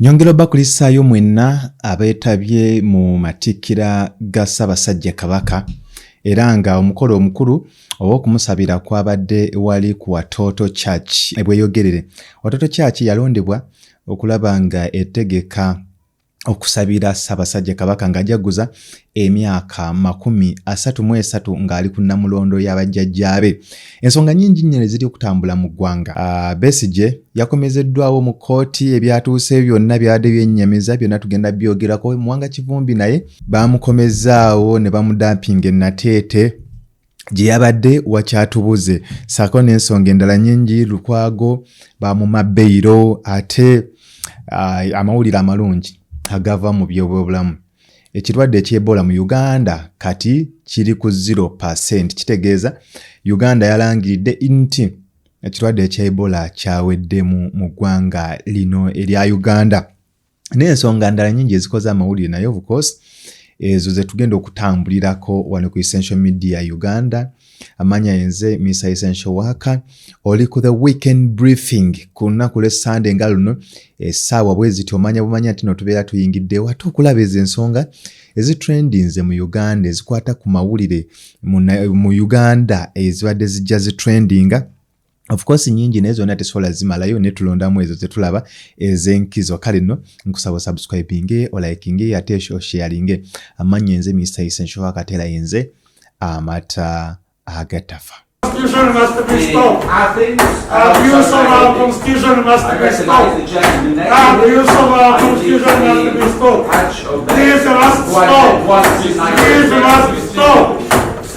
Nyongera bakulisaayo mwenna abeetabye mu matikkira ga Ssaabasajja Kabaka era nga omukolo omukulu ow'okumusabira kwabadde wali ku Watoto Church ebweyogerere. Watoto Church yalondebwa okulaba nga etegeka okusabira Ssaabasajja Kabaka ng'ajaguza emyaka 33 ng'ali ku Namulondo y'abajjajjaabe. Ensonga nnyingi nnyo ziri okutambula mu ggwanga. Besigye yakomezeddwawo mu kkooti, ebyatuuse byonna byabadde byennyamiza byonna tugenda byogerako. Muwanga Kivumbi naye bamukomezaawo ne bamudampinga e Nateete gye yabadde wakyatubuze, ssaako n'ensonga endala nnyingi. Lukwago bamuma bbeiro, ate amawulire amalungi agava mu byobulamu. Ekirwadde eky'Ebola mu Uganda kati kiri ku 0%. Kitegeeza Uganda yalangiridde nti ekirwadde eky'Ebola kyawedde mu ggwanga lino erya Uganda. N'ensonga ndala nnyingi ezikoze amawulire naye of course ezo ze tugenda okutambulirako wano ku Essential Media Uganda. Amanya yenze Mr. Essential Worker, oli ku the weekend briefing ku lunaku lwe Sunday nga luno essaawa bwe ziti omanya bumanya nti no tubeera tuyingiddewo ate okulaba ezo ensonga ezitrendinze mu Uganda ezikwata ku mawulire mu Uganda ezibadde zijja zitrendinga. Of course nyingi naye zonna tesobola zimalayo ne tulondamu ezo zetulaba ez'enkizo. Kale nno nkusaba subscribing o liking ate sharing. Amanya yenze Mr. Essential Worker tera yenze amata agatafa. Constitution must be stopped. Abuse of our constitution must be stopped. Abuse of our constitution must be stopped. This must stop. This must stop.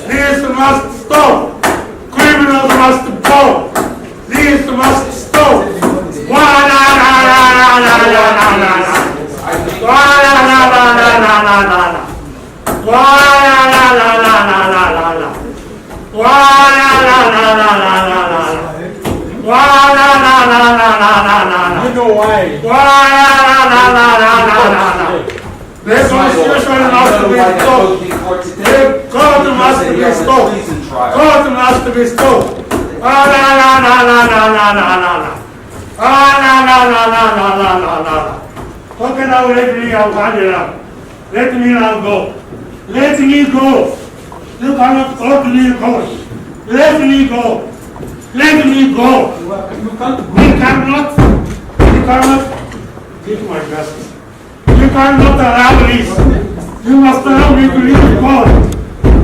This must stop. Criminals must go. This must stop. The constitution must be stopped. The court must be stopped. Court must be stopped. Okay, now let me out. Let me now go. Let me go. You cannot hold me court. Let me go. Let me go. You cannot give my justice. You cannot allow this. You must allow me to leave court.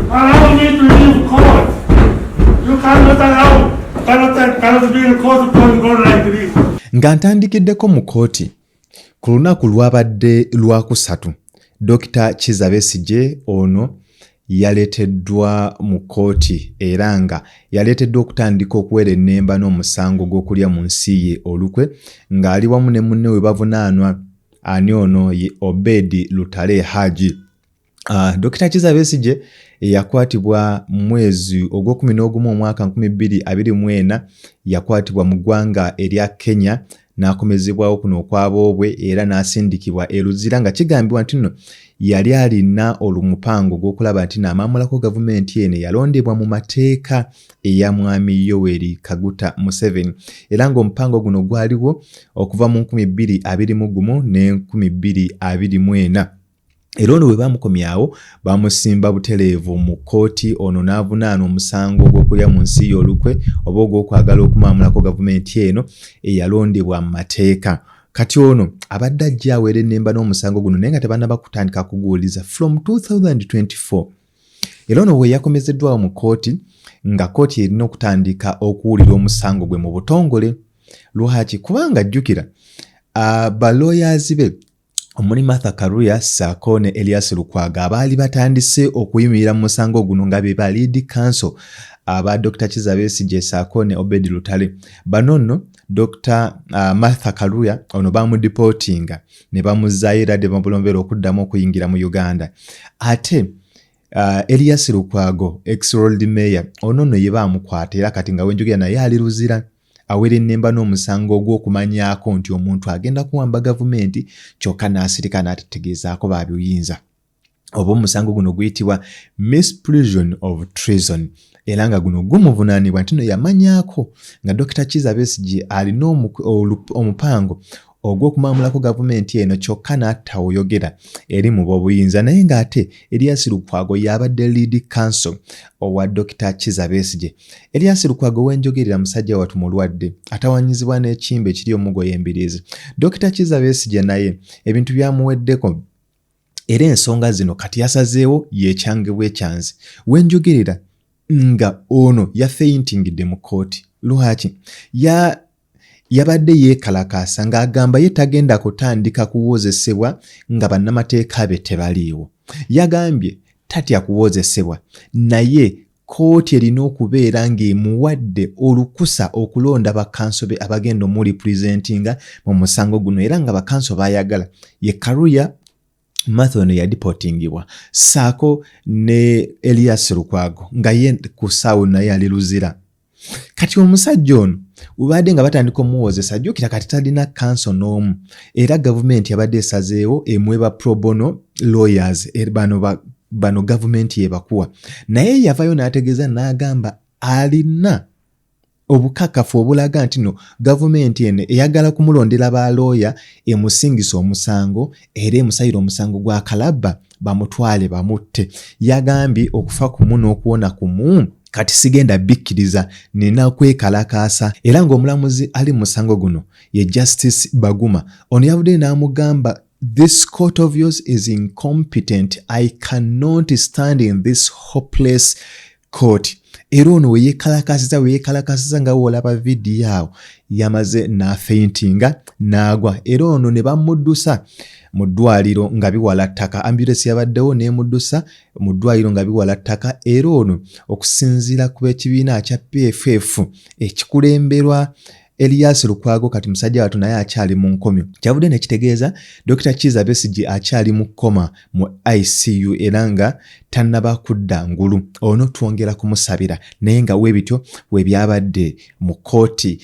Allow me to leave court. You cannot allow, cannot be in court going on like this. Nga ntandikiddeko mu kkooti ku lunaku lwabadde lwakusatu, Dr. Kizza Besigye ono yaleeteddwa mu kkooti era nga yaleeteddwa okutandika okuwera ennemba n'omusango gw'okulya mu nsi ye olukwe ng'ali wamu ne munne we bavunaanwa. Ani ono ye Obedi Lutale Haji. Dr. Kizza Besigye yakwatibwa mwezi ogw'okuminoogumu omwaka 2024 yakwatibwa mu ggwanga erya Kenya n'akomezebwawo kuno okwaboobwe era n'asindikibwa e Luzira nga kigambibwa nti nno yali alina olumupango gw'okulaba nti n'amamulako gavumenti eno yalondebwa mu mateeka eya mwami Yoweri Kaguta Museveni era ng'omupango guno gwaliwo okuva mu 2021 ne 2024. Era ono bwe bamukomyawo bamusimba butereevu mu kkooti. Ono n'avunaana omusango gw'okulya mu nsi y'olukwe oba ogw'okwagala okumamulako gavumenti eno eyalondebwa mu mateeka. Kati ono abadde ajja awera ennemba n'omusango guno naye nga tebannaba kutandika kuguwuliza from 2024. Era ono bwe yakomezeddwawo mu kkooti nga kkooti erina okutandika okuwulira omusango gwe mu butongole. Lwaki? Kubanga jjukira balooyazi be omuli Martha Karuya ssaako ne Elias Lukwago abaali batandise okuyimirira mu musango guno nga be ba lead counsel aba Dr. Kizza Besigye ssaako ne Obedi Lutale. Bano nno Dr. Martha Karuya ono bamudipotinga ne bamuzzaayo era bamulondera okuddamu okuyingira mu Uganda. Ate Elias Lukwago ex-Lord Mayor ono nno ye baamukwata era kati nga wenjogera naye ali Luzira awera ennemba n'omusango ogw'okumanyaako nti omuntu agenda kuwamba gavumenti kyokka n'asirika n'ategeezaako baabiyinza. Oba omusango guno guyitibwa misprision of treason era nga guno gumuvunaanibwa nti no yamanyaako nga Dr. Kizza Besigye alina omupango ogw'okumamulako gavumenti eno kyokka n'atawuyogera eri mu b'obuyinza naye ng'ate Erias Lukwago y'abadde lead counsel owa Dr. Kizza Besigye. Erias Lukwago wenjogerera musajja wattu mulwadde atawanyizibwa n'ekimbe ekiri omugoye embiriizi. Dr. Kizza Besigye naye ebintu byamuweddeko era ensonga zino kati yasazeewo yekyange bwekyanzi. Wenjogerera nga ono yafeyintingidde mu kooti. Lwaki? Yabadde yeekalakaasa ng'agamba ye tagenda kutandika kuwozesebwa nga bannamateeka be tebaliiwo. Yagambye tatya kuwozesebwa naye kooti erina okubeera ng'emuwadde olukusa okulonda bakanso be abagenda omurepresentinga mu musango guno era nga bakanso baayagala. Ye Karuya Mathone yadipotingibwa saako ne Erias Lukwago nga ye ku ssaawa naye ali luzira. Kati omusajja ono ubadde nga batandika omuwozesa jjukira kati talina kanso n'omu era gavumenti yabadde esazeewo emweba pro bono lawyers bano gavumenti yebakuwa naye yavayo n'ategeeza n'agamba alina obukakafu obulaga nti no gavumenti eno eyagala kumulondera ba lawyer emusingisa omusango era emusayira omusango gwa kalabba bamutwale bamutte. Yagambye okufa kumu n'okuwona kumu kati sigenda bikkiriza nina kwekalakaasa era ng'omulamuzi ali musango guno ye Justice Baguma ono yavudde n'amugamba this court of yours is incompetent. I cannot stand in this hopeless court. Era ono weyekalakasiza nga wolaba vidiyo awo yamaze n'afeintinga n'agwa era ono ne bamuddusa mu ddwaliro nga biwala ttaka. Ambulance yabaddewo n'emuddusa mu ddwaliro nga biwala ttaka era ono okusinziira ku ekibiina kya PFF ekikulemberwa Erias Lukwago kati musajja wattu naye akyali mu nkomyo. Kyavudde ne kitegeeza Dr. Kizza Besigye akyali mu koma mu ICU era nga tannaba kudda ngulu. Ono twongera kumusabira naye nga weebityo weebyabadde mu kooti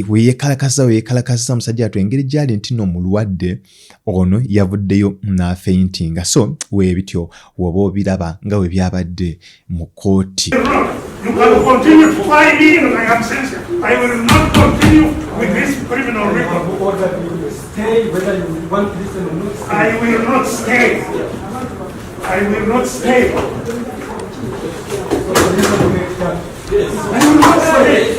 weyekalakasiza musajja wattu engeri gyali nti no mulwadde ono yavuddeyo n'afeintinga. So weebityo woba obiraba nga weebyabadde mu kooti. You can continue to find me in my absence. I will not continue with this criminal record. Stay whether you want to listen or not. I will not stay. I will not stay. I will not stay.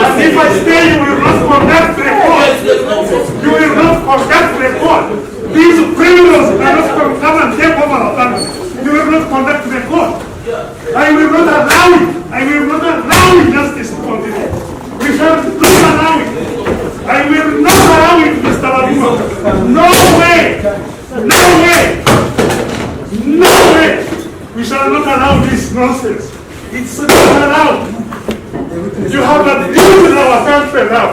And if I stay, you will not conduct the court. You will not conduct the court. These criminals are not going to come and take over our country. You will not conduct the court. I will not allow it. I will not allow injustice to continue. We shall not allow it. I will not allow it, Mr. Baguma. No way. No way. No way. We shall not allow this nonsense. It's not allowed. You have abused our country now.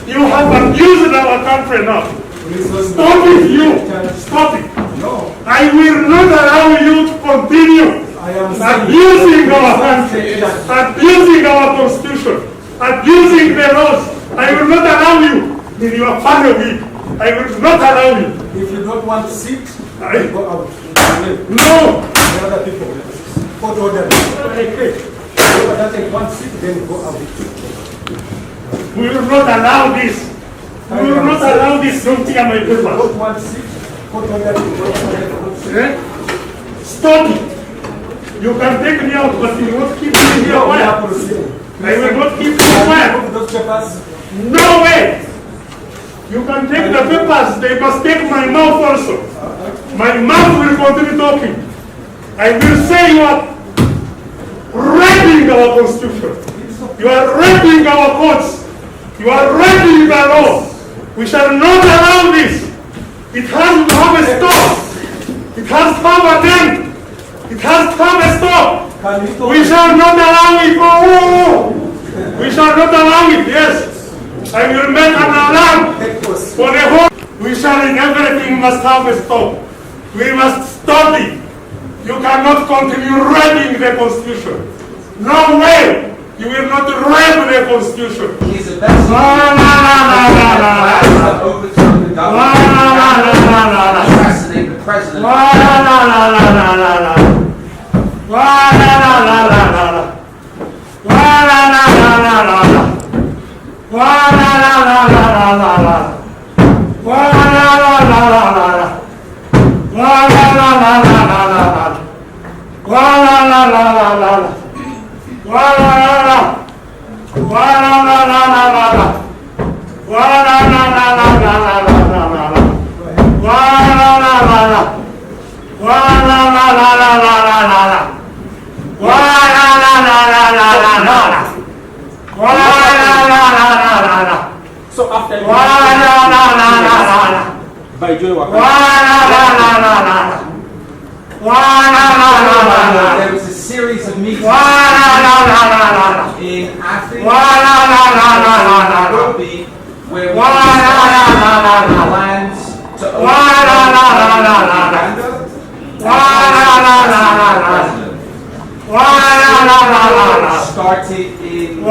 You have abused our country now. Stop it, you. Stop it. No. I will not allow you to continue abusing our country, abusing our constitution, abusing the laws. I will not allow you in your family. I will not allow you. If you don't want to sit, go out. No. The other people. Court order. Whoever doesn't want to sit, then go out. We will not allow this. We will not allow this. Don't tear my papers. Don't want to sit. Court order. Stop it. You can take me out, but you won't keep me here. Why? I will not keep you quiet. Those papers. No way. You can take the papers. They must take my mouth also. My mouth will continue talking. I will say you are raping our constitution. You are raping our courts. You are raping the law. We shall not allow this. It has to have a stop. It has to have an end. It has to have a stop. We shall not allow it. Oh, we shall not allow it. Yes. I will make an alarm for the whole. We shall, everything must have a stop. We must stop it. You cannot continue raping the Constitution. No way. You will not rape the Constitution. Kizza Besigye overthrown the government, assassinate the president. So after by Joy there was a series of meetings in Athens, Nairobi, where we discussed plans to open Uganda. Started in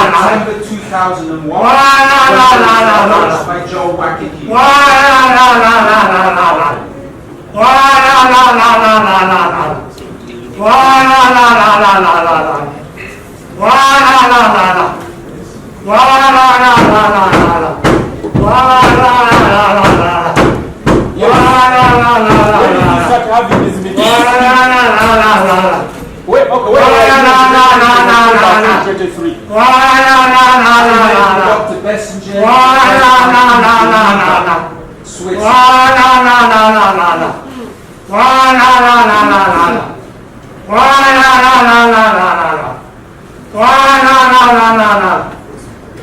December 2001 by Joe Wakiki. start having these meetings. Wait, okay, wait. Dr. Besigye, Swiss.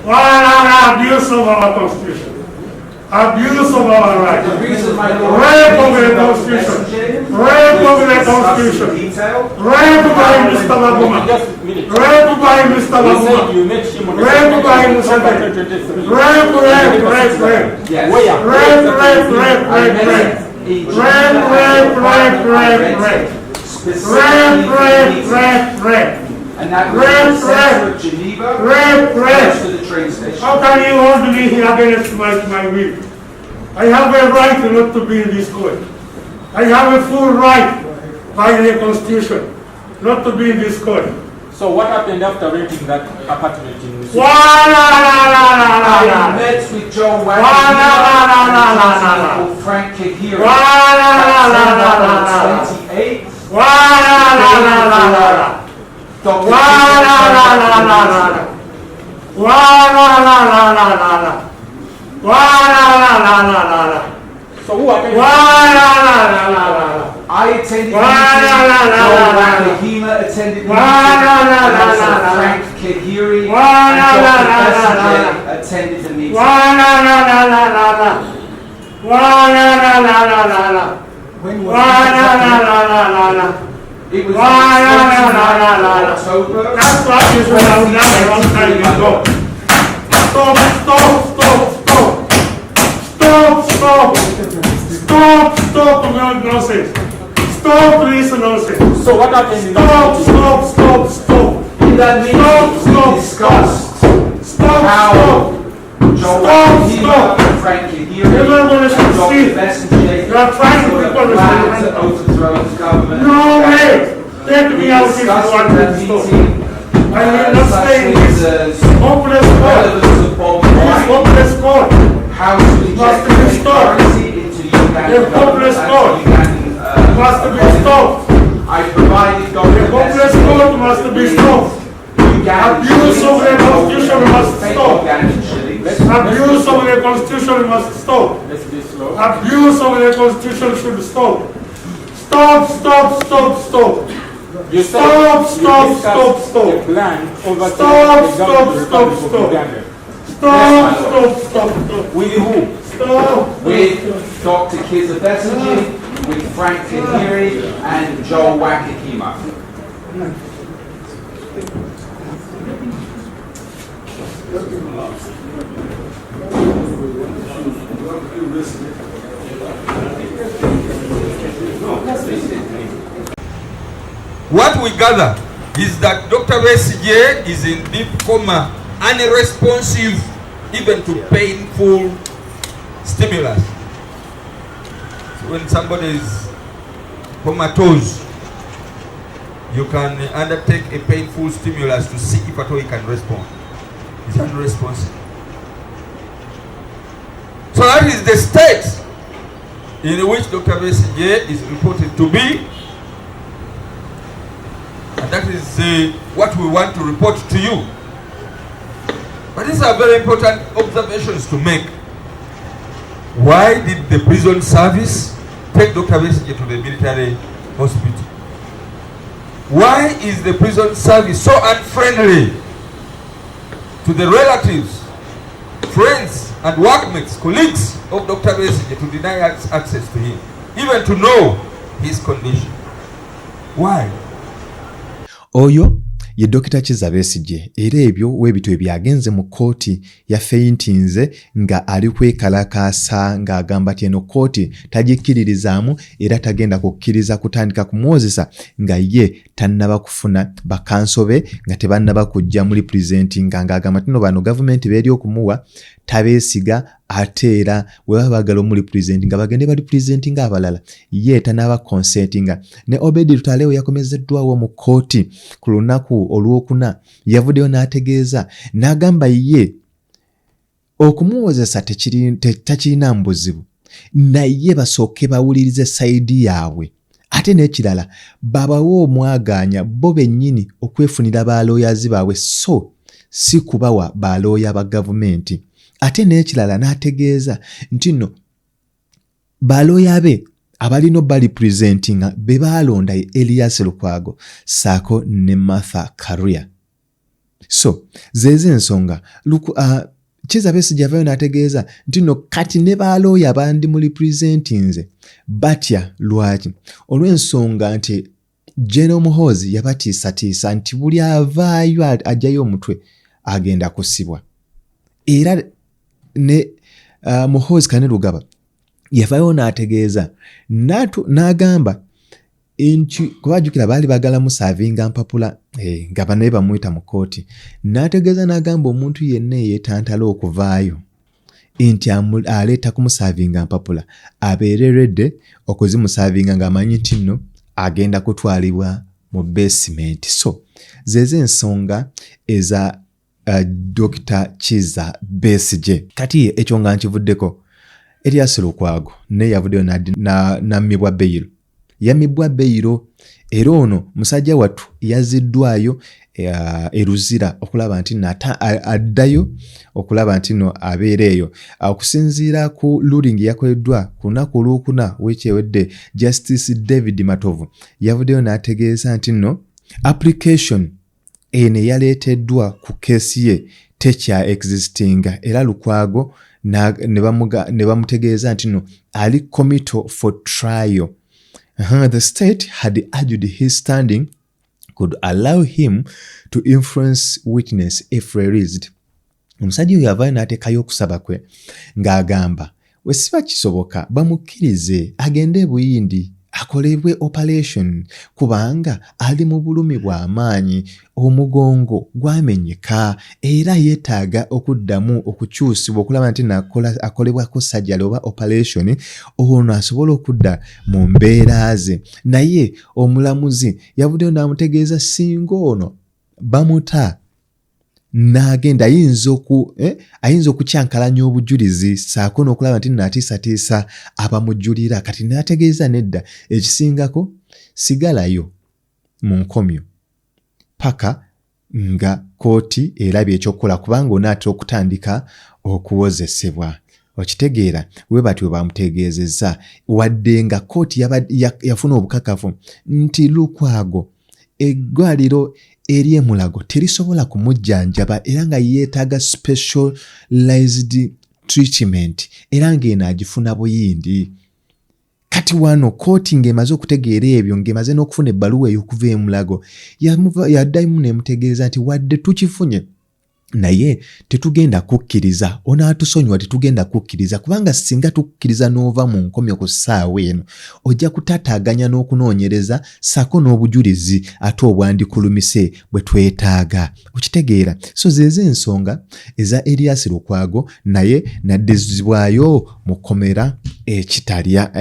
Abuse of our constitution. Abuse of our rights. The reason my Lord Rape of the constitution. Rape of the constitution. Rape by Mr. Baguma. Just a minute. Rape by Mr. You said Baguma. you met him on the Rape by Mr. 2023. Rape. Yes. Where? Rape. And that was in the center of Geneva, close to the train station. How can you hold me here against my will? I have a right not to be in this court. I have a full right by the constitution not to be in this court. So what happened after renting that apartment in Musi? I met with Joe Wagner called Frank Kahiri Dr. So who attended? I attended meetings, Joe Wakahima attended meetings, Frank Kahiri and Dr. Besigye attended the meeting. When was It was on the 29th of October. That's what is when I was not a long time ago. Stop nonsense. Stop this nonsense. So what happened in that meeting? In that meeting, we discussed how Joe Wakahima and Frank Kahiri and Dr. Besigye You are trying to were people planned to to overthrow the government. No way. Take We me out if you discussed want in that to stop. meeting I will not such stay in things this as hopeless court. relevance of Bob This Wine, hopeless court. how to Must inject be stopped. currency into Ugandan The hopeless court must be stopped. I provided The Dr. hopeless court must be stopped. Abuse of the constitution must stop. Abuse of the constitution must stop. Let's be slow. Abuse of the constitution should stop. Stop. You said Stop. you discussed the plan over the government of the Republic of Uganda. Stop. With who? Stop. With Dr. Kizza Besigye, with Frank Kahiri, and Joe Wakahima. What we gather is that Dr. Besigye is in deep coma, unresponsive even to painful stimulus. So when somebody is comatose, you can undertake a painful stimulus to see if at all he can respond. He's unresponsive. So that is the state in which Dr. Besigye is reported to be, and that is what we want to report to you. But these are very important observations to make. Why did the prison service take Dr. Besigye to the military hospital? Why is the prison service so unfriendly to the relatives, friends, and workmates, colleagues of Dr. Besigye to deny access to him, even to know his condition? Why? Oyo ye Dr. Kizza Besigye era ebyo webito ebyagenze mu kooti ya feintinze nga ali kwekalakaasa ng'agamba ati eno kooti tagikkiririzaamu era tagenda kukkiriza kutandika kumwozesa nga ye tannaba kufuna bakansobe nga tebannaba kujja mu representinga ng'agamba tino bano gavumenti beeri okumuwa tabeesiga ate era we baba bagala omu representinga bagende ba representinga abalala ye tanaba consentinga. Ne Obedi Lutalewo yakomezeddwawo mu kooti ku lunaku olwokuna yavuddeyo n'ategeeza n'agamba ye okumuwozesa tekirina mbuzibu naye basooke bawulirize sayidi yaabwe ate n'ekirala babawo omwaganya bo bennyini okwefunira balooyazi baabwe so si kubawa balooya ba gavumenti. Ate n'ekirala n'ategeeza nti nno balooya be abalina balipresentinga be baalonda Elias Lukwago saako ne Martha Karuya. So zeze ensonga Kizza Besigye avayo n'ategeeza nti nno kati ne balooya bandi mu representinze batya lwaki olw'ensonga nti General Muhoozi yabatiisatiisa nti buli avaayo ajjayo omutwe agenda kusibwa. Era ne Muhoozi Kane Lugaba yavayo n'ategeeza n'agamba nti kubajjukira baali bagala musavinga mpapula nga banaye bamuyita mu kooti n'ategeeza n'agamba omuntu yenna eyeetantala okuvaayo nti aleeta kumusavinga mpapula abeere redde okuzimusavinga ng'amanyi nti nno agenda kutwalibwa mu basement. So zeze ensonga eza Dr. Kizza Besigye. Kati ekyo nga nkivuddeko Elias Lukwago ne yavuddeyo n'ammibwa beyiro. Yammibwa beyiro era ono musajja wattu yaziddwayo eruzira okulaba nti addayo okulaba nti no abeereeyo okusinziira ku ruling yakoleddwa ku lunaku olwokuna wekyewedde Justice David Matovu yavuddeyo n'ategeeza nti no application ene yaleeteddwa ku keesi ye tekya existinga era Lukwago ne bamutegeeza nti no ali committal for trial. The state had urged his standing could allow him to influence witness if released. Omusajja oyo avaayo n'ateekayo okusaba kwe ng'agamba we siba kisoboka bamukkirize agende e Buyindi akolebwe operation kubanga ali mu bulumi bw'amaanyi omugongo gwamenyeka era yeetaaga okuddamu okukyusibwa okulaba nti akolebwako sajjala oba operation ono asobola okudda mu mbeera ze. Naye omulamuzi yavuddeyo n'amutegeeza singa ono bamuta n'agenda ayinza okukyankalanya obujulizi saako n'okulaba nti n'atiisatiisa abamujjulira kati n'ategeeza nedda ekisingako sigalayo mu nkomyo paka nga kooti erabye ekyokukola kubanga onaatera okutandika okuwozesebwa. Okitegeera we batyo bamutegeezezza wadde nga kooti yafuna obukakafu nti Lukwago eggwaliro eri Mulago terisobola kumujjanjaba era nga yeetaaga specialized treatment era ng'eno agifuna Buyindi. Kati wano kooti ng'emaze okutegeera ebyo ng'emaze n'okufuna ebbaluwa ey'okuva e Mulago yaddamu n'emutegeeza nti wadde tukifunye naye tetugenda kukkiriza onaatusonyiwa tetugenda kukkiriza kubanga singa tukkiriza n'ova mu nkomyo ku ssaawa eno ojja kutataaganya n'okunoonyereza ssaako n'obujulizi ate obwandikulumise bwe twetaaga okitegeera so zeeze ensonga eza Erias Lukwago naye naddizibwayo mu kkomera ekitalya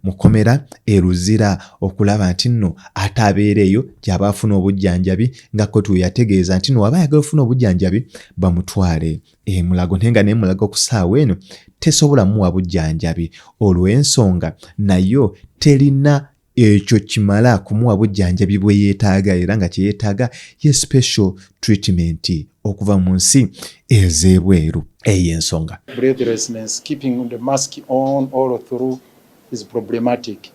mu kkomera Luzira okulaba nti nno ate abeereeyo gy'aba afuna obujjanjabi nga kkooti we yategeeza nti nno aba ayagala ofuna obujjanjabi bamutwale Mulago nenga ne Mulago ku ssaawa eno tesobola muwa bujjanjabi olw'ensonga nayo terina ekyo kimala kumuwa bujjanjabi bwe yeetaaga era nga kye yeetaaga ye special treatment okuva mu nsi ez'ebweru ey'ensonga. Breathlessness, keeping the mask on all through is problematic.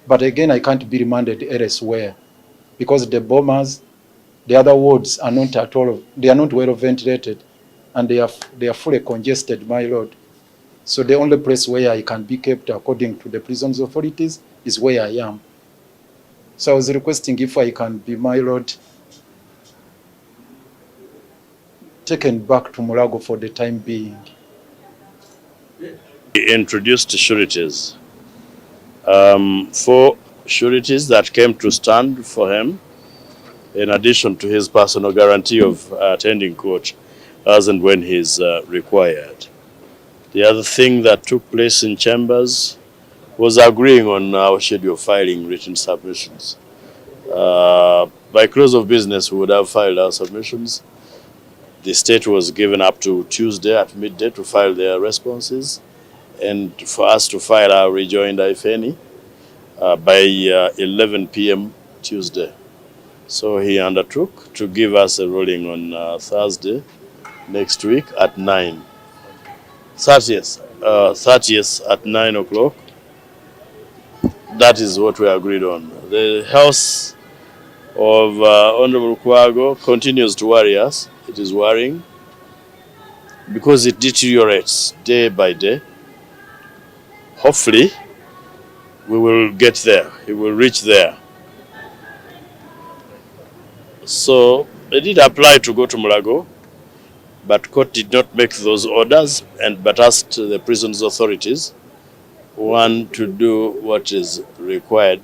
But again, I can't be remanded elsewhere because the bombers, the other wards are not at all, they are not well ventilated and they are fully congested, my lord. So the only place where I can be kept according to the prisons authorities is where I am. So I was requesting if I can be, my lord, taken back to Mulago for the time being. He introduced sureties. 4 sureties that came to stand for him, in addition to his personal guarantee of attending court as and when he is required. The other thing that took place in chambers was agreeing on our schedule of filing written submissions. By close of business, we would have filed our submissions. The state was given up to Tuesday at midday to file their responses and for us to file our rejoinder, if any, by 11 p.m. Tuesday. So he undertook to give us a ruling on Thursday next week at 9. 30th at 9 o'clock. That is what we agreed on. The house of Honorable Kwago continues to worry us. It is worrying because it deteriorates day by day. Hopefully, we will get there. It will reach there. So, they did apply to go to Mulago, but court did not make those orders but asked the prisons authorities, one, to do what is required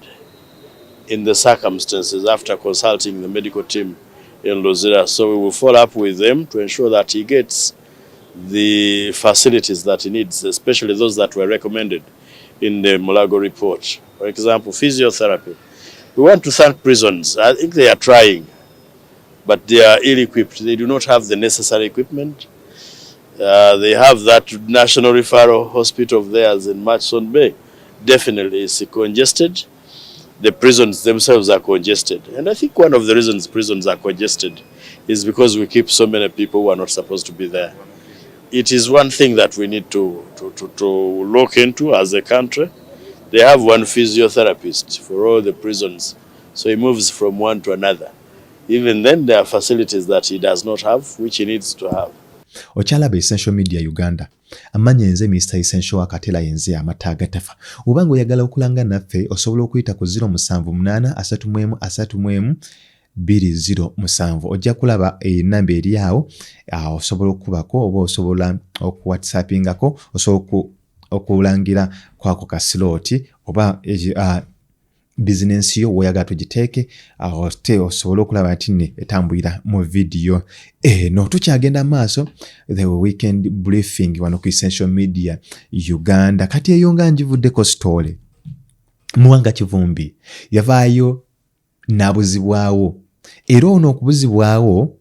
in the circumstances after consulting the medical team in Luzira. So we will follow up with them to ensure that he gets the facilities that he needs, especially those that were recommended in the Mulago report. For example, physiotherapy. We want to thank prisons. I think they are trying, but they are ill-equipped. They do not have the necessary equipment. They have that national referral hospital of theirs in Murchison Bay. Definitely it's congested. The prisons themselves are congested. And I think one of the reasons prisons are congested is because we keep so many people who are not supposed to be there. It is one thing that we need to look into as a country. They have one physiotherapist for all the prisons. So he moves from one to another. Even then, there are facilities that he does not have, which he needs to have. Ochalaba Essential Media Uganda. Amanya nze Mr. Essential akatela yenze amataga tafa. Ubango yagala okulanga naffe osobola okuyita ku 078 2007 ojja kulaba enamba eri awo osobola okubako oba osobola okuwhatsappingako osobola okulangira kwako ka slot oba business yo woyaga tugiteeke te osobola okulaba nti ne etambulira mu video no tukyagenda maaso the weekend briefing wano ku Essential Media Uganda kati eyo nga njivuddeko story Muwanga Kivumbi yavaayo nabuzibwawo era ono okubuzibwawo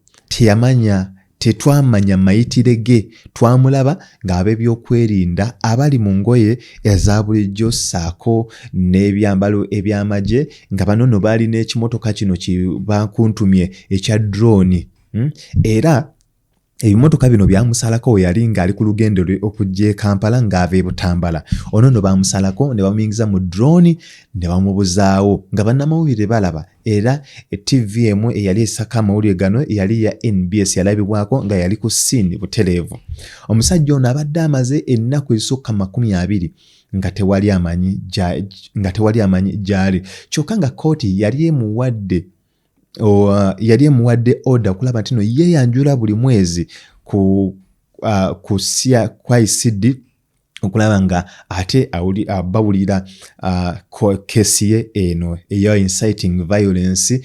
tetwamanya mayitire ge twamulaba ng'ab'ebyokwerinda abali mu ngoye eza bulijjo ssaako n'ebyambalo eby'amagye nga bano no baali n'ekimotoka kino bakuntumye ekya drone era ebimotoka bino byamusalako we yali ng'ali ku lugendo lwe okujja e Kampala ng'ava e Butambala ono no bamusalako ne bamuyingiza mu drone ne bamubuzaawo nga bannamawulire balaba era TV emu eyali esaka amawulire gano yali ya NBS yalabibwako nga yali ku scene butereevu. Omusajja ono abadde amaze ennaku ezisukka 20 nga tewali amanyi gyali kyokka nga kooti yali emuwadde yali emuwadde order okulaba nti no yeeyanjula buli mwezi ku kwa ICD okulaba nga ate bawulira kesi ye eno eya inciting violence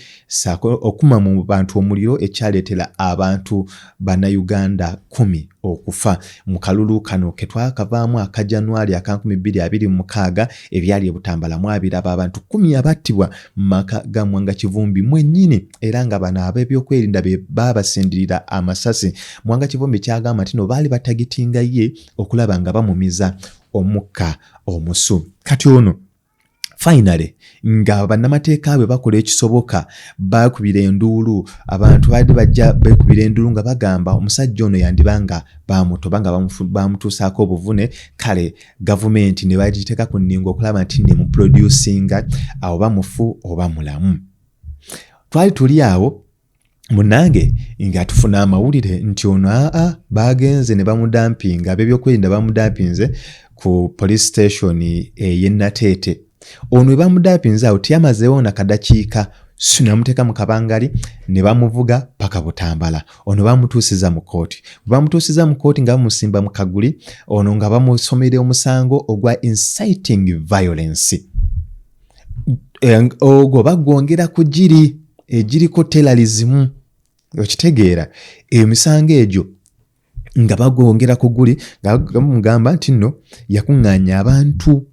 okuma mu bantu omuliro ekyaleetera abantu bannayuganda 10 okufa mu kalulu kano ke twakavaamu aka January 2026 ebyali ebutambala mwabiraba abantu 10 abattibwa mu maka ga Muwanga Kivumbi mwennyini era nga bano ab'ebyokwerinda be babasindirira amasasi. Muwanga Kivumbi kyagamba nti no baali batagitinga ye okulaba nga bamumiza omukka omusu. Kati ono finally nga bannamateeka bwe bakola ekisoboka bakubira enduulu abantu baali bajja bekubira enduulu nga bagamba omusajja ono yandibanga bamutoba nga bamutuusaako obuvune kale gavumenti ne bagiteeka ku nningo okulaba nti ne mu producinga oba mufu oba mulamu. Twali tuli awo munange nga tufuna amawulire nti ono bagenze ne bamudampinga ab'ebyokwerinda bamudampinze ku police station y'e Nateete. Ono we bamudampinze awo tiyamazeewo na kadakiika sunamuteeka mu kabangali ne bamuvuga paka Butambala. Ono bamutuusiza mu kooti. Bamutuusiza mu kooti nga bamusimba mu kaguli ono nga bamusomere omusango ogwa inciting violence. Ogwo bagwongera ku egiriko terrorism. Okitegeera emisango egyo nga bagwongera ku guli nga bamugamba nti no yakuŋŋaanya abantu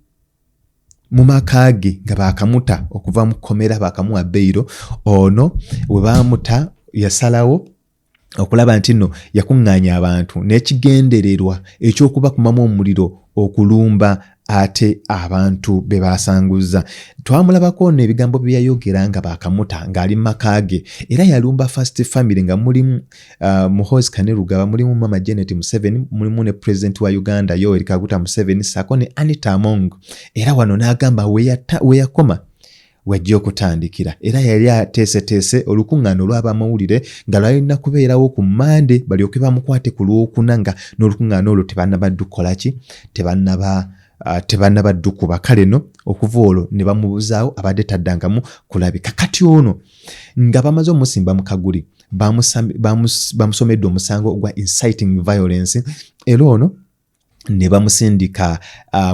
mu makaage nga bakamuta okuva mu komera bakamuwa beyiro. Ono we bamuta yasalawo okulaba nti no yakuŋŋaanya abantu n'ekigendererwa ekyokubakumamu omuliro okulumba ate abantu be basanguza. Twamulabako n'ebigambo bye yayogera nga bakamuta ng'ali mu makaage era yalumba first family nga mulimu Muhoozi Kainerugaba, mulimu Mama Janet Museveni, mulimu ne President wa Uganda Yoweri Kaguta Museveni ssaako ne Anita Among. Era wano n'agamba we yakoma wajja okutandikira era yali ateeseteese olukuŋŋaana olw'abamawulire nga lwalina kubeerawo ku Mande balyoke bamukwate ku Lwokuna nga n'olukuŋŋaana olwo tebannabaddukola ki tebannabaddukuba. Kale no okuva olwo ne bamubuzaawo abadde taddangamu kulabika. Kati ono nga bamaze omusimba mu kaguli bamusomedde omusango gwa inciting violence era ono ne bamusindika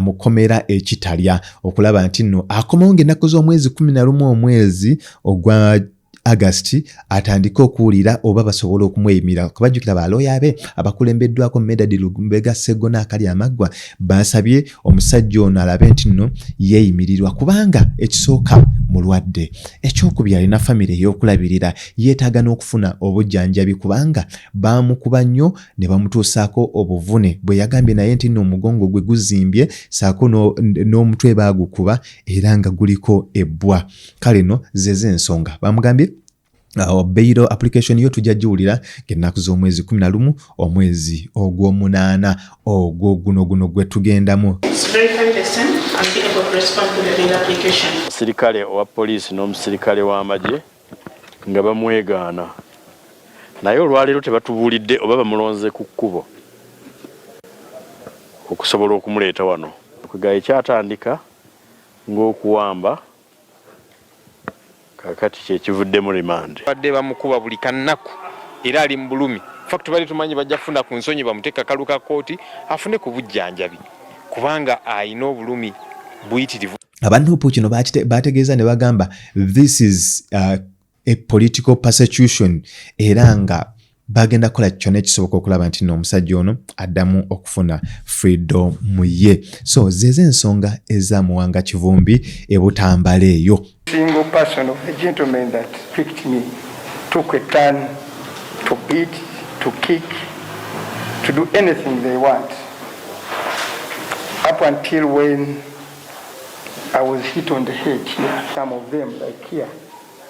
mu komera ekitalya okulaba nti no akomawo ng'ennaku z'omwezi 11 omwezi ogwa August atandika okuwulira oba basobola okumweyimira. Kubajjukira balooya be abakulembeddwako Medad Lumbega Sseggo n'Akali Amaggwa basabye omusajja ono alabe nti no yeeyimirirwa kubanga ekisooka mulwadde, ekyokubiri alina famire ey'okulabirira, yeetaaga n'okufuna obujjanjabi kubanga bamukuba nnyo ne bamutuusaako obuvune. Bwe yagambye naye nti no omugongo gwe guzimbye saako n'omutwe baagukuba era nga guliko ebbwa. Kale no zeze ensonga bamugambye beyiro application yo tujja giwulira ng'ennaku z'omwezi 11 omwezi ogw'omunaana ogwo guno gwe tugendamu. Omusirikale owa poliisi n'omusirikale w'amagye nga bamwegaana naye olwaleero tebatubuulidde oba bamulonze ku kkubo okusobola okumuleeta wano. Okugaya ekyatandika ng'okuwamba kakati kyekivuddemu remand. Badde bamukuba buli kannaku era ali mu bulumi. Fact bali tumanyi bajja kufuna ku nsonyi bamuteeka kaluka kooti afune ku bujjanjabi kubanga ayina obulumi buyitirivu. Abanupu kino bategeeza ne bagamba this is a political persecution era nga bagenda kola kyonna ekisoboka okulaba nti n'omusajja ono addamu okufuna freedom ye. So zeze ensonga eza Muwanga Kivumbi ebutambala eyo. Single person of the gentleman that picked me took a turn to beat, to kick, to do anything they want. Up until when I was hit on the head here, some of them like here.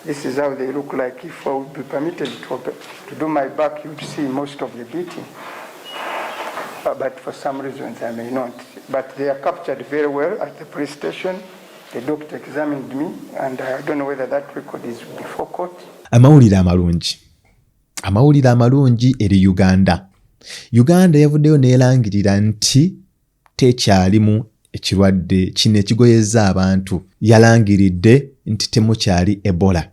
This is how they look like. If I would be permitted to do my back, you would see most of the beating. But for some reasons I may not. But they are captured very well at the police station. The doctor examined me and I don't know whether that record is before court. Amawulire amalungi eri Uganda. Uganda yavuddeyo neerangirira nti tekyalimu ekirwadde kino ekigoyeza abantu. Yalangiridde nti temukyali Ebola.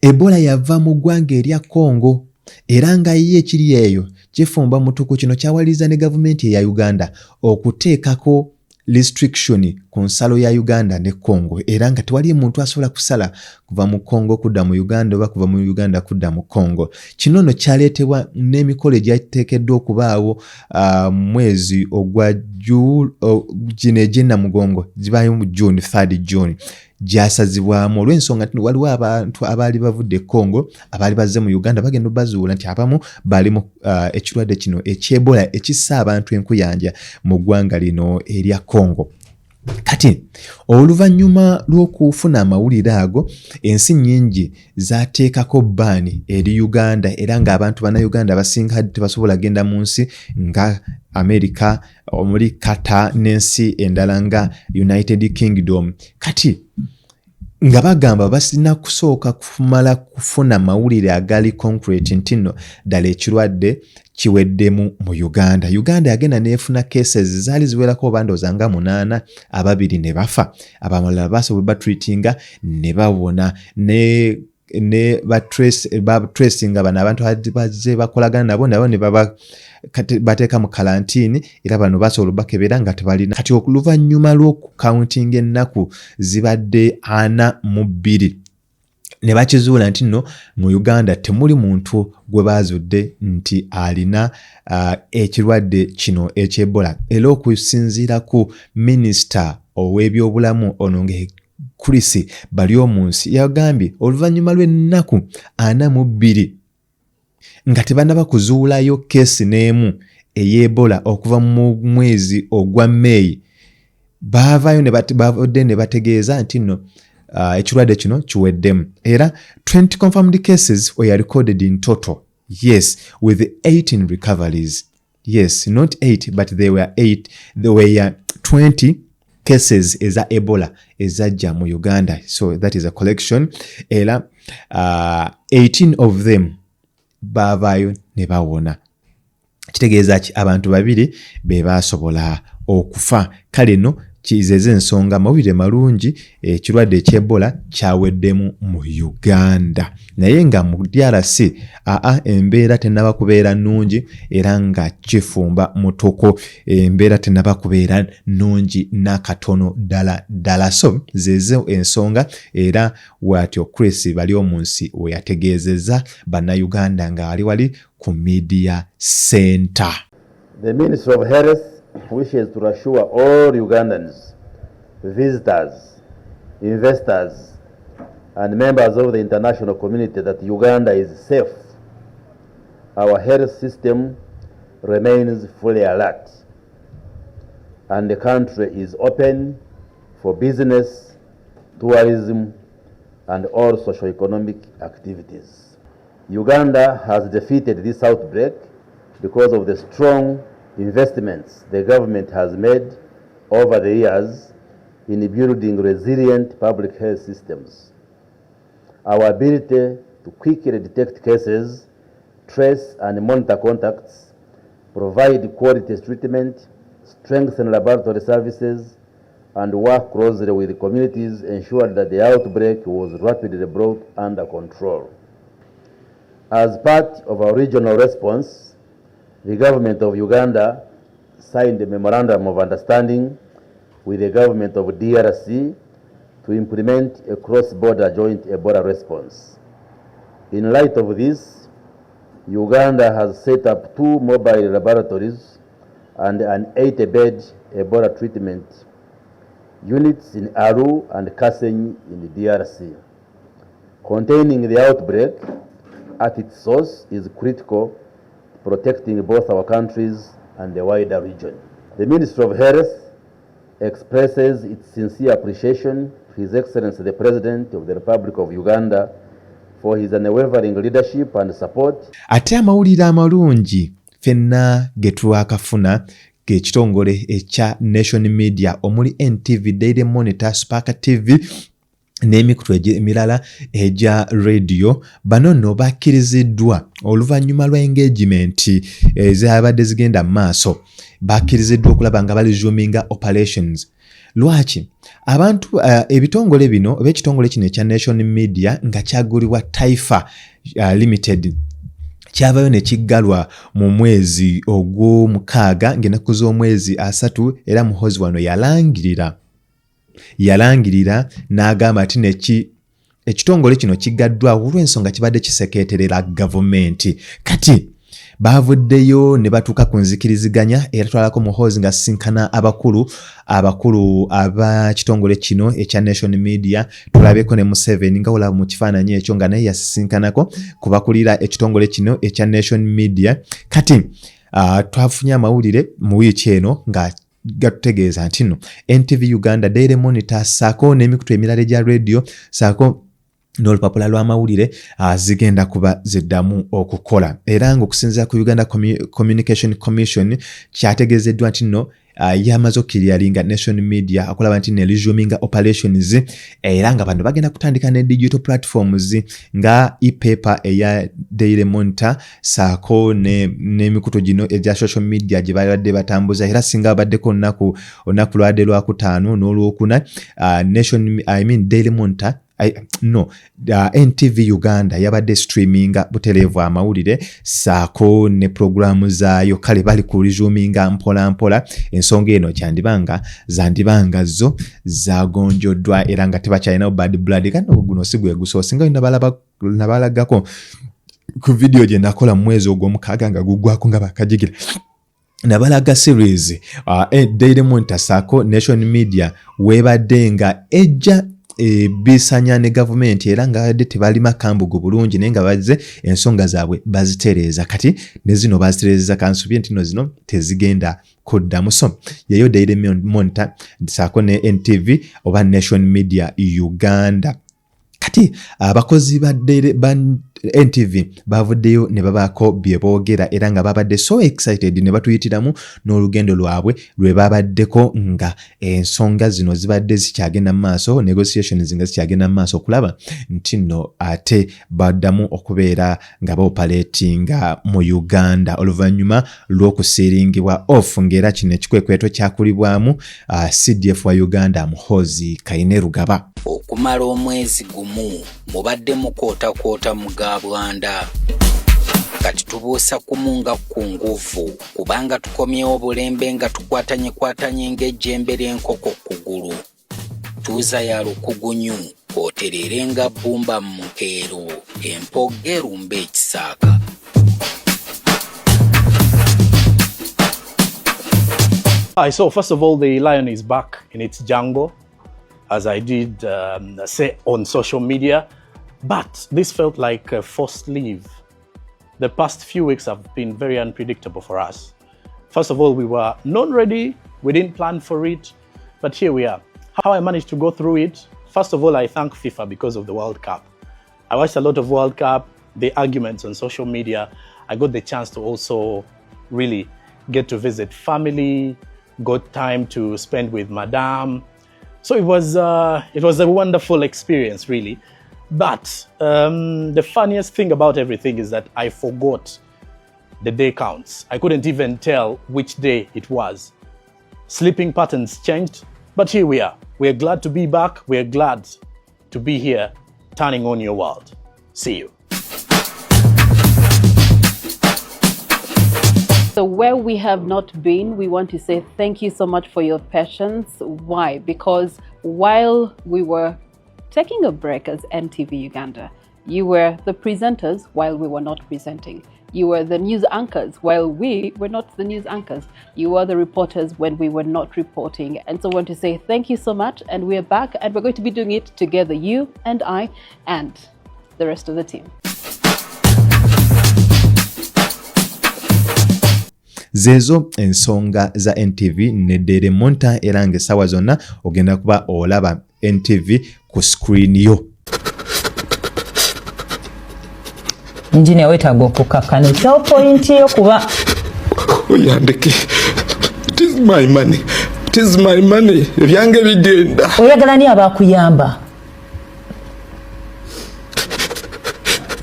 Ebola yava mu ggwanga erya Congo era nga ye ekiri eyo kifumba mutuku kino kyawaliza ne gavumenti ya Uganda okuteekako restriction ku nsalo ya Uganda ne Congo era nga tewali muntu asobola kusala kuva mu Congo kudda mu Uganda oba kuva mu Uganda kudda mu Congo. Kino no kyaleetebwa n'emikolo egyateekeddwa okubaawo mwezi ogwa gino egy'Namugongo zibayo mu June 3 June gyasazibwamu olw'ensonga nti waliwo abantu abaali bavudde Congo abaali bazze mu Uganda bagenda bazuula nti abamu balimu ekirwadde kino eky'Ebola ekissa abantu enkuyanja mu ggwanga lino erya Congo. Kati oluvannyuma lw'okufuna amawulire ago ensi nnyingi zaateekako bbaani eri Uganda era ng'abantu bannayuganda abasinga tebasobola genda mu nsi nga America omuli Qatar n'ensi endala nga United Kingdom. Kati nga bagamba basina kusooka kumala kufuna mawulire agali concrete nti nno ddala ekirwadde kiweddemu mu Uganda. Uganda yagenda neefuna cases zaali ziwerako bandooza nga 8 ababiri ne bafa abamalala basobola batreatinga ne bawona ne batracinga bano abantu bazze bakolagana nabo ne bateeka mu karantini era bano basobola bakebera nga tebalina. Kati oluvannyuma lw'okukauntinga ennaku zibadde 42 ne bakizuula nti nno mu Uganda temuli muntu gwe baazudde nti alina ekirwadde kino eky'Ebola era okusinziira ku minisita ow'ebyobulamu ono Chris Baryomunsi yagambye oluvannyuma lw'ennaku 42 nga tebannaba kuzuulayo keesi n'emu ey'Ebola okuva mu mwezi ogwa May baavaayo ne bategeeza nti nno ekirwadde kino kiweddemu era 20 confirmed cases were recorded in total. Yes, with 18 recoveries. Yes, not 8 but there were 20 cases eza Ebola ezajja mu Uganda. So that is a collection. Era 18 of them baavaayo ne bawona. Kitegeeza ki abantu babiri be baasobola okufa. Kale no kizeze ensonga mawulire malungi ekirwadde eky'Ebola kyaweddemu mu Uganda. Naye nga mu DRC embeera tennaba kubeera nnungi era nga kifumba mutoko embeera tennaba kubeera nnungi n'akatono ddala. So zezo ensonga era bw'atyo Chris Baryomunsi we yategeezezza bannayuganda nga wali ku media center. The Ministry of Health wishes to assure all Ugandans, visitors, investors, and members of the international community that Uganda is safe. Our health system remains fully alert, and the country is open for business, tourism, and all socio-economic activities. Uganda has defeated this outbreak because of the strong investments the government has made over the years in building resilient public health systems. Our ability to quickly detect cases, trace and monitor contacts, provide quality treatment, strengthen laboratory services, and work closely with communities ensured that the outbreak was rapidly brought under control. As part of our regional response, the government of Uganda signed a memorandum of understanding with the government of DRC to implement a cross-border joint Ebola response. In light of this, Uganda has set up 2 mobile laboratories and an 80-bed Ebola treatment units in Aru and Kasenyi in the DRC. Containing the outbreak at its source is critical, protecting both our countries and the wider region. The Ministry of Health expresses its sincere appreciation to His Excellency the President of the Republic of Uganda for his unwavering leadership and support. Ate amawulire amalungi fenna getwakafuna k'ekitongole ekya Nation Media omuli NTV, Daily Monitor, Spark TV n'emikutu emirala egya radio bano no bakkiriziddwa oluvannyuma lwa engagement ezabadde zigenda maaso bakkiriziddwa okulaba nga resuming operations. Lwaki abantu ebitongole bino oba ekitongole kino ekya Nation Media nga kyagulibwa Taifa Limited kyavayo ne kiggalwa mu mwezi ogw'omukaaga ng'ennaku z'omwezi 3 era muhozi wano yalangirira n'agamba ati ekitongole kino kiggaddwa olw'ensonga kibadde kisekeeterera gavumenti. Kati bavuddeyo ne batuuka ku nzikiriziganya era twalako muhozi nga sinkana abakulu aba kitongole kino ekya Nation Media. Tulabeko ne Museveni nga olaba mu kifaananyi ekyo nga naye yasisinkanako kubakulira ekitongole kino ekya Nation Media. Kati twafunye amawulire mu wiiki eno nga gatutegeeza nti no NTV Uganda, Daily Monitor saako n'emikutu emirala egya radio saako n'olupapula lw'amawulire zigenda kuba ziddamu okukola. Era ng'okusinziira ku Uganda Communication Commission kyategeezeddwa nti no yamaze okukiriyalinga Nation Media akulaba nti ne resuming operations era nga bano bagenda kutandika ne digital platforms nga e-paper eya Daily Monitor saako n'emikutu gino egya social media gye babadde batambuza era singa babaddeko olunaku lwadde lwakutaano n'olwokuna Daily Monitor NTV Uganda yabadde streaminga butereevu amawulire saako ne programu zaayo kale bali ku resuminga mpola ensonga eno zandibanga zo zagonjoddwa era nga tebakyalinawo bad blood kandi guno si gwe gusoose nga nabalagako ku video gye nakola mu mwezi ogw'omukaaga nga guggwako nga bakajigira nabalaga series Daily Monitor saako Nation Media webadde nga ejja bisanya ne government era nga badde tebali makambugo bulungi naye nga bazze ensonga zaabwe bazitereeza. Kati ne zino bazitereeza kansubye nti no zino tezigenda kuddamu. So yeyo Daily Monitor saako ne NTV oba Nation Media Uganda. Kati abakozi ba NTV bavuddeyo ne babaako bye boogera era nga babadde so excited ne batuyitiramu n'olugendo lwabwe lwe babaddeko nga ensonga zino zibadde zikyagenda mu maaso, negotiations nga zikyagenda mu maaso okulaba nti no ate baddamu okubeera nga baoperatinga mu Uganda oluvannyuma lw'okusiringibwa off ng'era kino ekikwekweto kyakulibwamu CDF wa Uganda Muhoozi Kainerugaba. Okumala omwezi gumu mubadde mukoota mu Bwanda kati tubuusa kumunga ku nguvu kubanga tukomyewo obulembe nga tukwatanye ng'ejjembe ly'enkoko kugulu tuuza ya lukugunyu oterere nga bbumba mu nkeero empogge erumba ekisaaka. So first of all, the lion is back in its jungle, as I did say on social media, but this felt like a forced leave. The past few weeks have been very unpredictable for us. First of all, we were not ready, we didn't plan for it, but here we are. How I managed to go through it, first of all, I thank FIFA because of the World Cup. I watched a lot of World Cup, the arguments on social media. I got the chance to also really get to visit family, got time to spend with Madame. So it was a wonderful experience, really. But the funniest thing about everything is that I forgot the day counts. I couldn't even tell which day it was. Sleeping patterns changed, but here we are. We're glad to be back. We're glad to be here, turning on your world. See you. So where we have not been, we want to say thank you so much for your patience. Why? Because while we were taking a break as NTV Uganda, you were the presenters while we were not presenting. You were the news anchors while we were not the news anchors. You were the reporters when we were not reporting. And so I want to say thank you so much. And we're back and we're going to be doing it together, you and I and the rest of the team. Zezo ensonga za NTV ne Daily Monitor era ng'essaawa zonna ogenda kuba olaba NTV ku screen yo. Engineer wetaaga okukakkana ekyo point yo kuba oyandeke. It is my money. It is my money. Ebyange bigenda. Oyagala ni abakuyamba.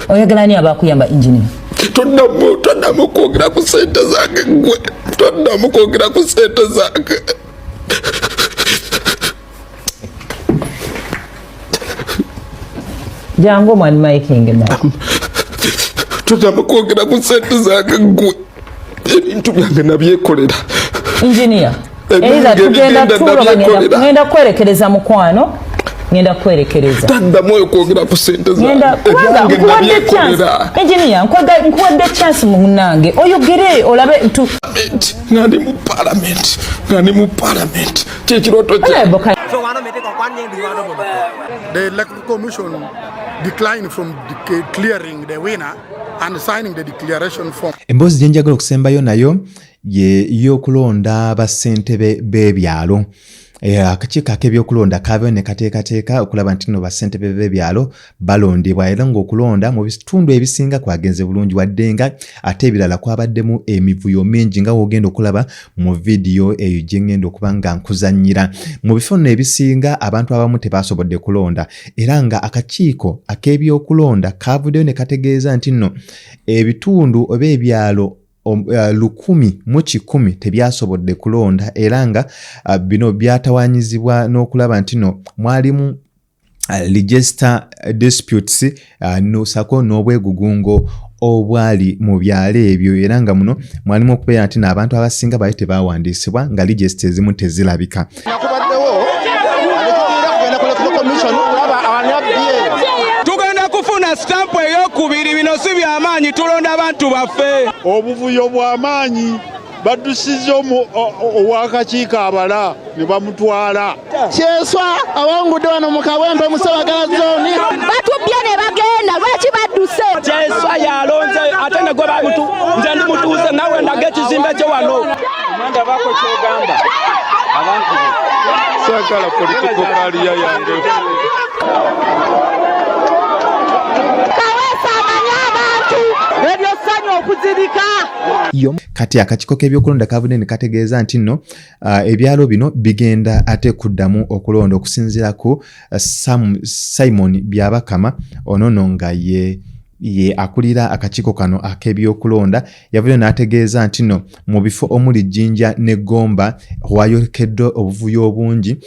Oyagala ni abakuyamba engineer. toddamu kwogera ku ssente zange gwe toddamu kwogera ku ssente zange. Jangu mwani making ma. Toddamu kwogera ku ssente zange gwe ebintu byange nabyekolera. Engineer. Eiza tugenda tulo ngenda kwerekereza mukwano. Ngenda kwerekereza. Taddamu okwogera ku ssente zange. Nkuwadde chance. Engineer, nkuwadde chance munange. Oyogere olabe tu. Ngandi mu parliament. Ngandi mu parliament. Kikiroto kya. The Electoral Commission declined from declaring the winner and signing the declaration form. Emboozi gye njagala okusembayo nayo ye y'okulonda bassentebe b'ebyalo. Akakiiko ak'ebyokulonda kaabeewo ne kateekateeka okulaba nti nno bassentebe b'ebyalo balondebwa era ng'okulonda mu bitundu ebisinga kwagenze bulungi wadde nga ate ebirala kwabaddemu emivuyo mingi nga w'ogenda okulaba mu vidiyo eyo gye ngenda okuba nga nkuzannyira. Mu bifo nno ebisinga abantu abamu tebaasobodde kulonda era nga akakiiko ak'ebyokulonda kaavuddeyo ne kategeeza nti nno ebitundu oba ebyalo 1,100 tebyasobodde kulonda era nga bino byatawanyizibwa n'okulaba nti no mwalimu register disputes nosako n'obwegugungo obwali mu byalo ebyo era nga muno mwalimu okubeera nti n'abantu abasinga bali tebawandiisibwa nga register ezimu tezirabika. Tugenda kufuna stamp ey'okubiri, bino si by'amaanyi, tulonda abantu baffe. Obuvuyo bw'amaanyi baddusizza ow'akakiiko abala ne bamutwala. Kyeswa awangudde wano mu Kawempe mu Ssebagala zooni batubbye ne bagenda, lwaki badduse? Kyeswa yalonze ate ne gwe bamutu nze ndi mutuuze nawe ndaga ekizimbe kye wano. Amanda baako kyogamba abantu saagala politiko kaliya yange. Ebyo ssanyu okuzirika. Kati akakiiko k'ebyokulonda kavudde ne kategeeza nti nno ebyalo bino bigenda ate kuddamu okulonda okusinziira ku Simon Byabakama ono nga ye akulira akakiiko kano ak'ebyokulonda yavuddeyo n'ategeeza nti nno mu bifo omuli Jinja ne Gomba wayolekeddwa obuvuyo obungi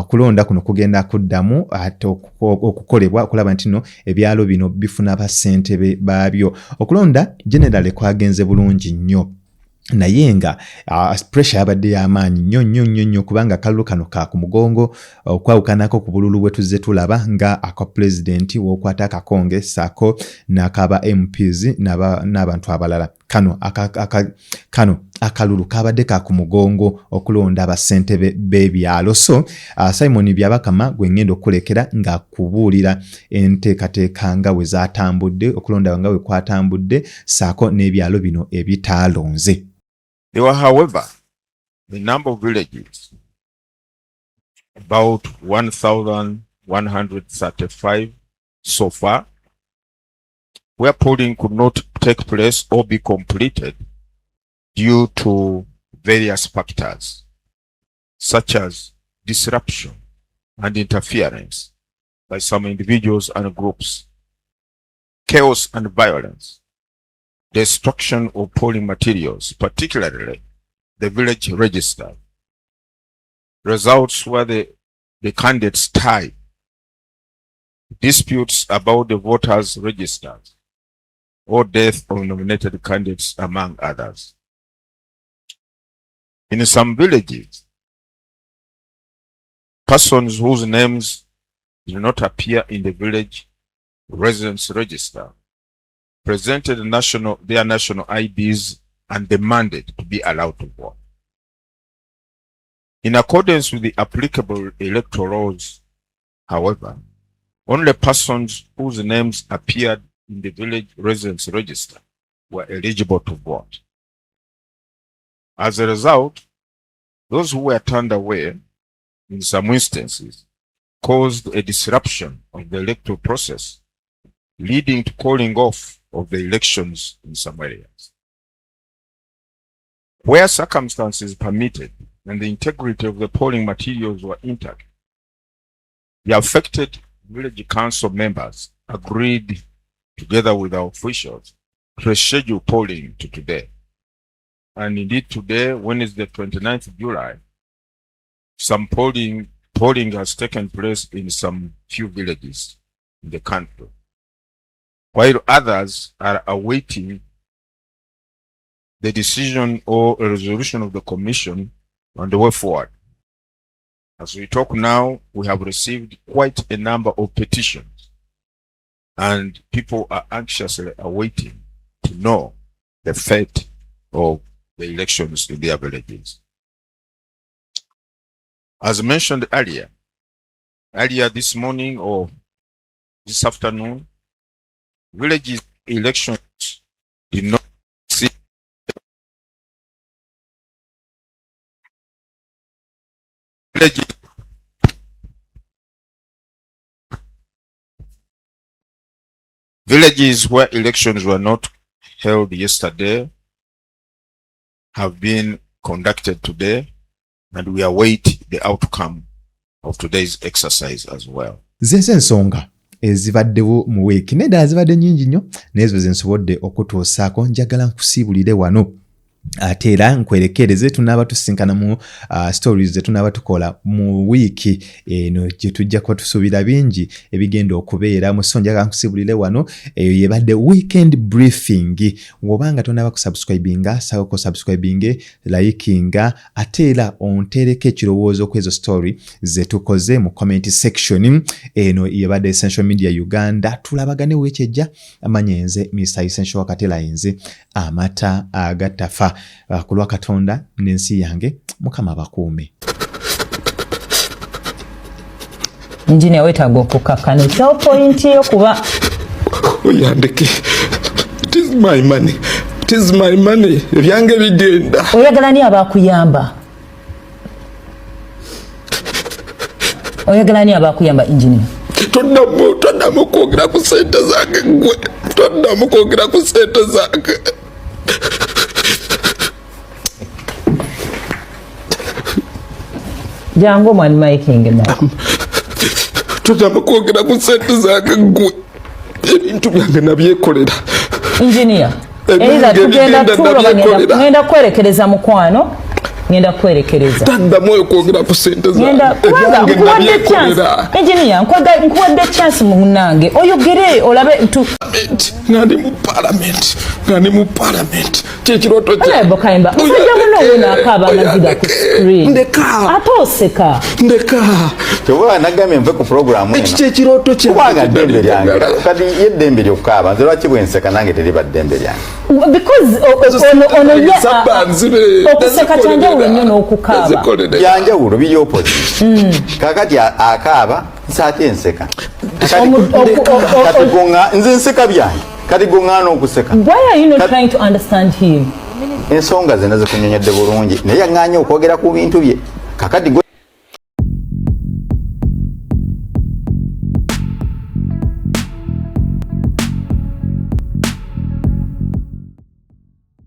kulonda kuno kugenda kuddamu ate okukolebwa okulaba nti nno ebyalo bino bifuna bassentebe baabyo. Okulonda generally kwagenze bulungi nnyo naye nga pressure yabadde y'amaanyi nnyo kubanga akalulu kano ka ku mugongo okwawukanako ku bululu bwe tuzze tulaba nga aka president w'okwata akakonge sako n'akaba MPs n'abantu abalala kano akalulu kabadde ka ku mugongo okulonda abassentebe b'ebyalo. So Simon Byabakama gwe ngenda okulekera nga kubuulira enteekateeka nga bwe zaatambudde okulonda nga bwe kwatambudde sako n'ebyalo bino ebitaalonze. There were, however, a number of villages, about 1,135 so far, where polling could not take place or be completed due to various factors, such as disruption and interference by some individuals and groups, chaos and violence, destruction of polling materials, particularly the village register. Results were the candidates tied, disputes about the voters' registers, or death of nominated candidates, among others. In some villages, persons whose names did not appear in the village residence register presented their national IDs and demanded to be allowed to vote. In accordance with the applicable electoral laws, however, only persons whose names appeared in the village residence register were eligible to vote. As a result, those who were turned away, in some instances, caused a disruption of the electoral process, leading to calling off of the elections in some areas. Where circumstances permitted and the integrity of the polling materials were intact, the affected village council members agreed, together with our officials, reschedule polling to today. And indeed today, when it's the 29th of July, some polling has taken place in some few villages in the country, while others are awaiting the decision or a resolution of the commission on the way forward. As we talk now, we have received quite a number of petitions, and people are anxiously awaiting to know the fate of the elections in their villages. As mentioned earlier this morning or this afternoon, village elections did not see villages where elections were not held yesterday have been conducted today, and we await the outcome of today's exercise as well. Zese ensonga ezibaddewo mu weeki nedda zibadde nnyingi nnyo n'ezo ze nsobodde okutuusaako njagala nkusiibulire wano ate era nkwerekereze tunaaba tusisinkana mu stories ze tunaaba tukola mu wiiki eno gye tujja kuba tusuubira bingi ebigenda okubeera mu so njagala nkusibulire wano eyo yebadde weekend briefing. Wobanga tonaaba kusubscribinga saako subscribinge likinga ate era ontereko ekirowoozo ku ezo story ze tukoze mu comment section. Eno yebadde Essential Media Uganda, tulabagane weekejja amanyenze Mr. Essential Wakatela yenze amata agatafa kulwa Katonda n'ensi yange Mukama bakuume. Engineer wetaaga okukakkana ekyo point yo kuba oyandeke. It is my money. It is my money. Ebyange bigenda. Oyagala ni abakuyamba. Oyagala ni abakuyamba engineer. Toddamu kwogera ku sente zange gwe. Toddamu kwogera ku sente zange. Jango mwani making na. Toddamu kwogera ku sente zange gwe. Ebintu byange nabyekolera. Engineer. Eiza tugenda tulo ngenda kwerekereza mukwano. Ngenda kwerekereza. Taddamu kwogera ku sente zange. Nkuwadde chance. Engineer, nkuwadde chance munange. Oyogere olabe tu. Ngani mu parliament. Chechiroto cha. Ala bokaimba. Musajja muno wena akaba nazida ku screen. Ndeka. Atoseka. Ndeka. Tewa nagamye mve ku program eno. Chechiroto cha. Kubanga dembe lyange. Kadi yedembe lyokaba. Nzira kibwenseka nange teriba dembe lyange. Because ono ya okuseka chanjawulo nnyo n'okukaba. Yanjawulo biri opposite. Kakati akaba nsate enseka. Kati gonga nze nseka byange. Kati gongano okuseka. Why are you not trying to understand him? Ensonga zena zikunyonyedde bulungi naye nganye okwogera ku bintu bye. Kakati